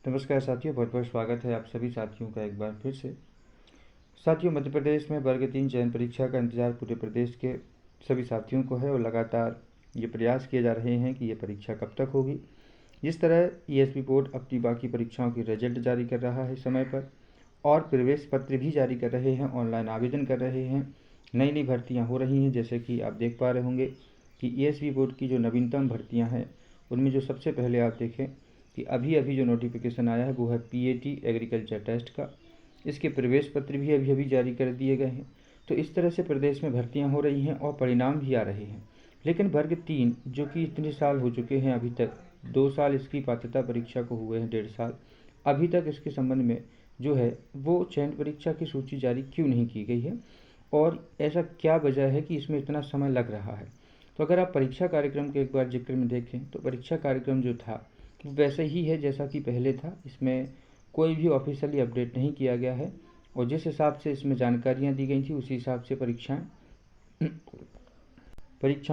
नमस्कार साथियों, बहुत बहुत स्वागत है आप सभी साथियों का एक बार फिर से। साथियों, मध्य प्रदेश में वर्ग 3 चयन परीक्षा का इंतजार पूरे प्रदेश के सभी साथियों को है और लगातार ये प्रयास किए जा रहे हैं कि ये परीक्षा कब तक होगी। जिस तरह ईएसपी बोर्ड अपनी बाकी परीक्षाओं की रिजल्ट जारी कर रहा है समय पर और प्रवेश पत्र भी जारी कर रहे हैं, ऑनलाइन आवेदन कर रहे हैं, नई नई भर्तियाँ हो रही हैं। जैसे कि आप देख पा रहे होंगे कि ईएसपी बोर्ड की जो नवीनतम भर्तियाँ हैं उनमें जो सबसे पहले आप देखें कि अभी अभी जो नोटिफिकेशन आया है वो है पीएटी एग्रीकल्चर टेस्ट का। इसके प्रवेश पत्र भी अभी अभी जारी कर दिए गए हैं। तो इस तरह से प्रदेश में भर्तियां हो रही हैं और परिणाम भी आ रहे हैं। लेकिन वर्ग 3 जो कि इतने साल हो चुके हैं, अभी तक 2 साल इसकी पात्रता परीक्षा को हुए हैं, 1.5 साल, अभी तक इसके संबंध में जो है वो चयन परीक्षा की सूची जारी क्यों नहीं की गई है और ऐसा क्या वजह है कि इसमें इतना समय लग रहा है। तो अगर आप परीक्षा कार्यक्रम के एक बार जिक्र में देखें तो परीक्षा कार्यक्रम जो था वैसे ही है जैसा कि पहले था। इसमें कोई भी ऑफिशियली अपडेट नहीं किया गया है और जिस हिसाब से इसमें जानकारियां दी गई थी उसी हिसाब से परीक्षाओं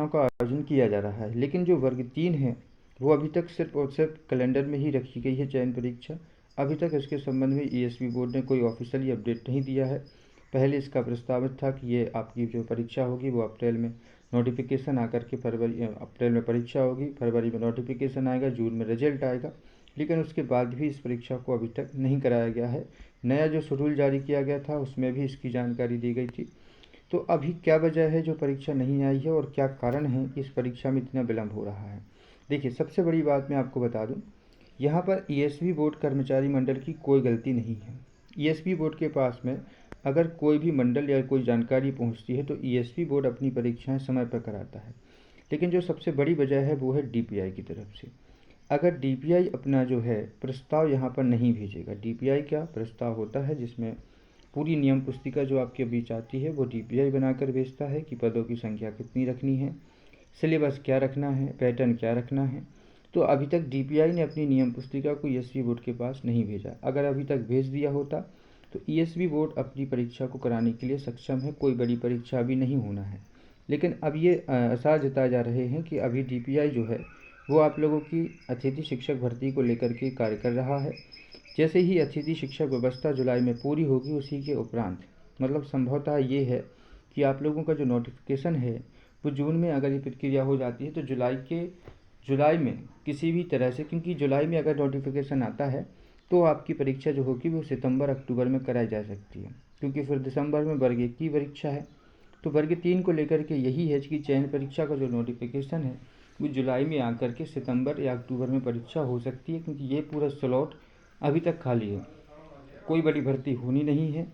का आयोजन किया जा रहा है। लेकिन जो वर्ग 3 है वो अभी तक सिर्फ और सिर्फ कैलेंडर में ही रखी गई है चयन परीक्षा। अभी तक इसके संबंध में ईएसपी बोर्ड ने कोई ऑफिशियली अपडेट नहीं दिया है। पहले इसका प्रस्तावित था कि ये आपकी जो परीक्षा होगी वो अप्रैल में नोटिफिकेशन आकर के अप्रैल में परीक्षा होगी, फरवरी में नोटिफिकेशन आएगा, जून में रिजल्ट आएगा। लेकिन उसके बाद भी इस परीक्षा को अभी तक नहीं कराया गया है। नया जो शेड्यूल जारी किया गया था उसमें भी इसकी जानकारी दी गई थी। तो अभी क्या वजह है जो परीक्षा नहीं आई है और क्या कारण है कि इस परीक्षा में इतना विलम्ब हो रहा है। देखिए, सबसे बड़ी बात मैं आपको बता दूं, यहाँ पर ईएसपी बोर्ड कर्मचारी मंडल की कोई गलती नहीं है। ईएसपी बोर्ड के पास में अगर कोई भी मंडल या कोई जानकारी पहुँचती है तो ईएसपी बोर्ड अपनी परीक्षाएं समय पर कराता है। लेकिन जो सबसे बड़ी वजह है वो है डीपीआई की तरफ से। अगर डीपीआई अपना जो है प्रस्ताव यहाँ पर नहीं भेजेगा, डीपीआई क्या प्रस्ताव होता है जिसमें पूरी नियम पुस्तिका जो आपके बीच आती है वो डीपीआई बनाकर भेजता है कि पदों की संख्या कितनी रखनी है, सिलेबस क्या रखना है, पैटर्न क्या रखना है। तो अभी तक डीपीआई ने अपनी नियम पुस्तिका को ईएसपी बोर्ड के पास नहीं भेजा। अगर अभी तक भेज दिया होता तो ईएसपी बोर्ड अपनी परीक्षा को कराने के लिए सक्षम है, कोई बड़ी परीक्षा अभी नहीं होना है। लेकिन अब ये आसार जताए जा रहे हैं कि अभी डीपीआई जो है वो आप लोगों की अतिथि शिक्षक भर्ती को लेकर के कार्य कर रहा है। जैसे ही अतिथि शिक्षक व्यवस्था जुलाई में पूरी होगी उसी के उपरांत मतलब संभवतः ये है कि आप लोगों का जो नोटिफिकेशन है वो जून में अगर ये प्रक्रिया हो जाती है तो जुलाई में किसी भी तरह से, क्योंकि जुलाई में अगर नोटिफिकेशन आता है तो आपकी परीक्षा जो होगी वो सितंबर अक्टूबर में कराई जा सकती है, क्योंकि फिर दिसंबर में वर्ग 1 की परीक्षा है। तो वर्ग 3 को लेकर के यही है कि चयन परीक्षा का जो नोटिफिकेशन है वो जुलाई में आकर के सितंबर या अक्टूबर में परीक्षा हो सकती है, क्योंकि ये पूरा स्लॉट अभी तक खाली है, कोई बड़ी भर्ती होनी नहीं है।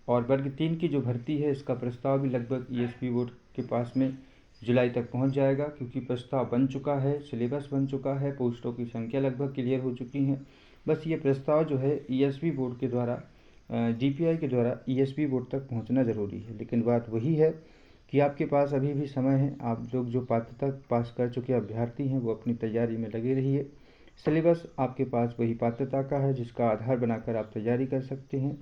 और वर्ग 3 की जो भर्ती है इसका प्रस्ताव भी लगभग ईएसपी बोर्ड के पास में जुलाई तक पहुंच जाएगा, क्योंकि प्रस्ताव बन चुका है, सिलेबस बन चुका है, पोस्टों की संख्या लगभग क्लियर हो चुकी हैं। बस ये प्रस्ताव जो है ईएसपी बोर्ड के द्वारा डीपीआई के द्वारा ईएसपी बोर्ड तक पहुंचना ज़रूरी है। लेकिन बात वही है कि आपके पास अभी भी समय है। आप लोग जो पात्रता पास कर चुके अभ्यर्थी हैं वो अपनी तैयारी में लगे रहिए। सिलेबस आपके पास वही पात्रता का है जिसका आधार बनाकर आप तैयारी कर सकते हैं।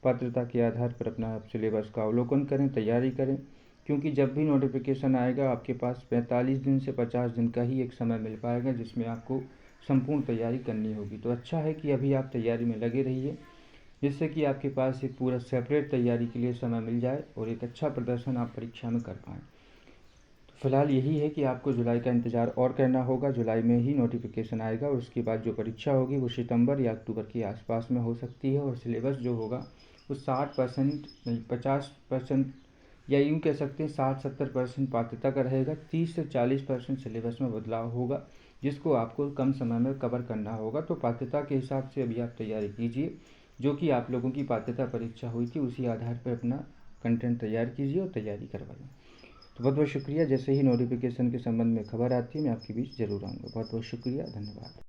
पात्रता के आधार पर अपना सिलेबस का अवलोकन करें, तैयारी करें, क्योंकि जब भी नोटिफिकेशन आएगा आपके पास 45 दिन से 50 दिन का ही एक समय मिल पाएगा जिसमें आपको संपूर्ण तैयारी करनी होगी। तो अच्छा है कि अभी आप तैयारी में लगे रहिए, जिससे कि आपके पास एक पूरा सेपरेट तैयारी के लिए समय मिल जाए और एक अच्छा प्रदर्शन आप परीक्षा में कर पाएँ। तो फिलहाल यही है कि आपको जुलाई का इंतज़ार और करना होगा। जुलाई में ही नोटिफिकेशन आएगा और उसके बाद जो परीक्षा होगी वो सितंबर या अक्टूबर के आसपास में हो सकती है। और सिलेबस जो होगा वो 60% नहीं 50% या यूँ कह सकते हैं 60-70% पात्रता का रहेगा। 30 से 40% सिलेबस में बदलाव होगा जिसको आपको कम समय में कवर करना होगा। तो पात्रता के हिसाब से अभी आप तैयारी कीजिए, जो कि आप लोगों की पात्रता परीक्षा हुई थी उसी आधार पर अपना कंटेंट तैयार कीजिए और तैयारी करवाइए। तो बहुत बहुत शुक्रिया। जैसे ही नोटिफिकेशन के संबंध में खबर आती है मैं आपके बीच ज़रूर आऊँगा। बहुत बहुत शुक्रिया, धन्यवाद।